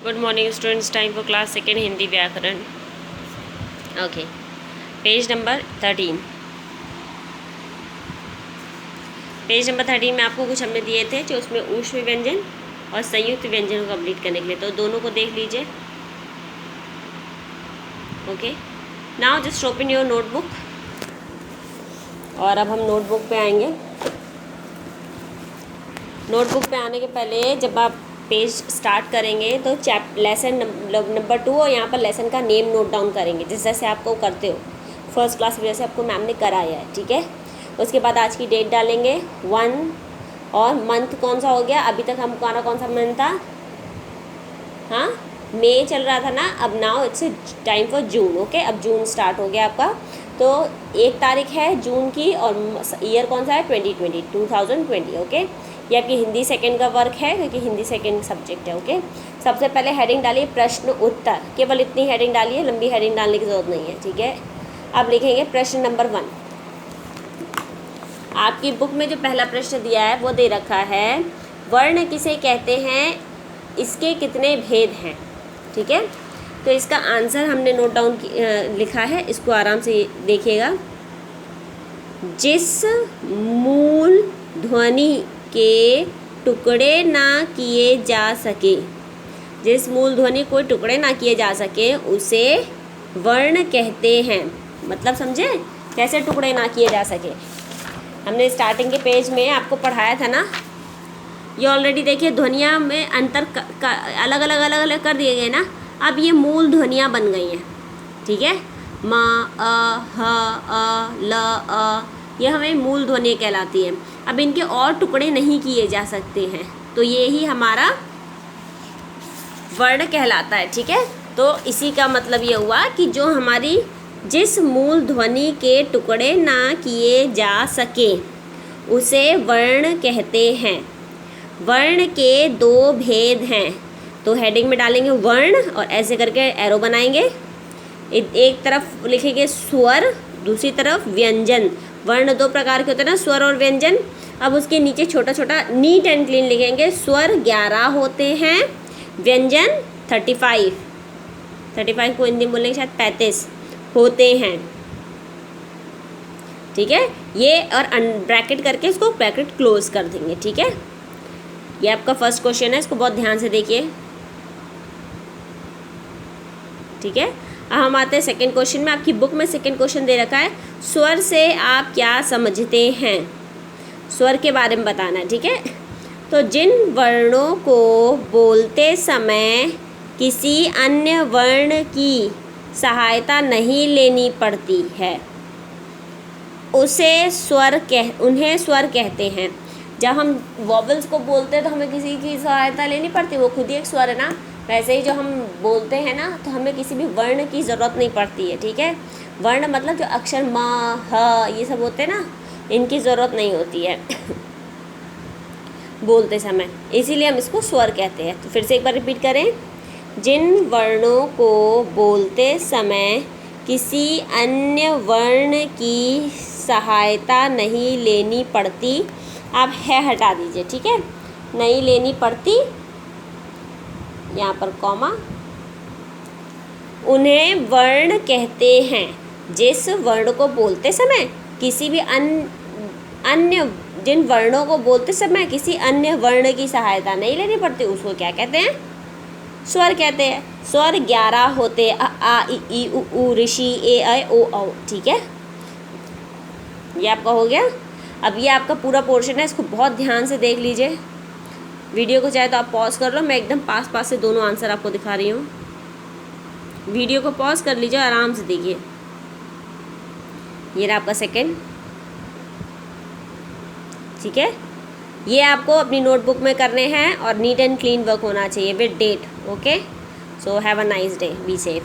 Good morning students, time for class second Hindi व्याकरण। Okay, page number 13। Page number 13 में आपको कुछ हमने दिए थे जो उसमें ऊष्म व्यंजन और संयुक्त व्यंजन को कंप्लीट करने के लिए, तो दोनों को देख लीजिए। Okay, now just open your notebook. और अब हम नोटबुक पे आएंगे। नोटबुक पे आने के पहले जब आप पेज स्टार्ट करेंगे तो लेसन नंबर 2 और यहाँ पर लेसन का नेम नोट डाउन करेंगे, जिस जैसे आपको करते हो फर्स्ट क्लास में, जैसे आपको मैम ने कराया है। ठीक है, उसके बाद आज की डेट डालेंगे 1 और मंथ कौन सा हो गया। अभी तक हमारा कौन सा मंथ था? हाँ, मई चल रहा था ना। अब now it's time for June. Okay, अब जून स्टार्ट हो गया आपका। तो 1 तारीख है जून की और ईयर कौन सा है? 2020। ओके, ये आपकी हिंदी सेकंड का वर्क है क्योंकि हिंदी सेकंड सब्जेक्ट है। ओके, सबसे पहले हेडिंग डालिए प्रश्न उत्तर। केवल इतनी हेडिंग डालिए, लंबी हेडिंग डालने की ज़रूरत नहीं है। ठीक है, अब लिखेंगे प्रश्न नंबर 1। आपकी बुक में जो पहला प्रश्न दिया है वो दे रखा है, वर्ण किसे कहते हैं, इसके कितने भेद हैं। ठीक है, तो इसका आंसर हमने नोट डाउन लिखा है, इसको आराम से देखिएगा। जिस मूल ध्वनि के टुकड़े ना किए जा सके, जिस मूल ध्वनि कोई टुकड़े ना किए जा सके उसे वर्ण कहते हैं। मतलब समझे कैसे टुकड़े ना किए जा सके? हमने स्टार्टिंग के पेज में आपको पढ़ाया था ना। ये ऑलरेडी देखिए ध्वनियाँ में अंतर अलग अलग कर दिए गए ना। अब ये मूल ध्वनियाँ बन गई हैं। ठीक है, म, अ, ह, अ, ल, अ, ये हमें मूल ध्वनि कहलाती है। अब इनके और टुकड़े नहीं किए जा सकते हैं, तो ये ही हमारा वर्ण कहलाता है। ठीक है, तो इसी का मतलब ये हुआ कि जो हमारी जिस मूल ध्वनि के टुकड़े ना किए जा सके उसे वर्ण कहते हैं। वर्ण के 2 भेद हैं, तो हेडिंग में डालेंगे वर्ण और ऐसे करके एरो बनाएंगे। एक तरफ लिखेंगे स्वर, दूसरी तरफ व्यंजन। वर्ण 2 प्रकार के होते हैं ना, स्वर और व्यंजन। अब उसके नीचे छोटा छोटा नीट एंड क्लीन लिखेंगे। स्वर 11 होते हैं, व्यंजन 35 को हिंदी में बोलेंगे शायद 35 होते हैं। ठीक है, ये और ब्रैकेट करके इसको ब्रैकेट क्लोज कर देंगे। ठीक है, ये आपका फर्स्ट क्वेश्चन है, इसको बहुत ध्यान से देखिए। ठीक है, अब हम आते हैं सेकंड क्वेश्चन में। आपकी बुक में सेकंड क्वेश्चन दे रखा है, स्वर से आप क्या समझते हैं? स्वर के बारे में बताना है। ठीक है, तो जिन वर्णों को बोलते समय किसी अन्य वर्ण की सहायता नहीं लेनी पड़ती है उन्हें स्वर कहते हैं। जब हम वॉवल्स को बोलते हैं तो हमें किसी की सहायता लेनी पड़ती है, वो खुद ही एक स्वर है ना। वैसे ही जो हम बोलते हैं ना तो हमें किसी भी वर्ण की ज़रूरत नहीं पड़ती है। ठीक है, वर्ण मतलब जो अक्षर म, ह ये सब होते हैं ना, इनकी ज़रूरत नहीं होती है बोलते समय, इसीलिए हम इसको स्वर कहते हैं। तो फिर से एक बार रिपीट करें, जिन वर्णों को बोलते समय किसी अन्य वर्ण की सहायता नहीं लेनी पड़ती, आप है हटा दीजिए। ठीक है, नहीं लेनी पड़ती, यहाँ पर कॉमा, उन्हें वर्ण कहते हैं। जिस वर्ण को बोलते समय किसी भी अन्य जिन वर्णों को बोलते समय किसी अन्य वर्ण की सहायता नहीं लेनी पड़ती उसको क्या कहते हैं? स्वर कहते हैं। स्वर 11 होते हैं, अ, आ, इ, ई, उ, ऊ, ऋषि, ए, ऐ, ओ, औ। ठीक है, ये आपका हो गया। अब ये आपका पूरा पोर्शन है, इसको बहुत ध्यान से देख लीजिए। वीडियो को चाहे तो आप पॉज कर लो, मैं एकदम पास से दोनों आंसर आपको दिखा रही हूँ। वीडियो को पॉज कर लीजिए, आराम से देखिए। ये रहा आपका सेकंड। ठीक है, ये आपको अपनी नोटबुक में करने हैं और नीट एंड क्लीन वर्क होना चाहिए with date. Okay, so have a nice day, be safe.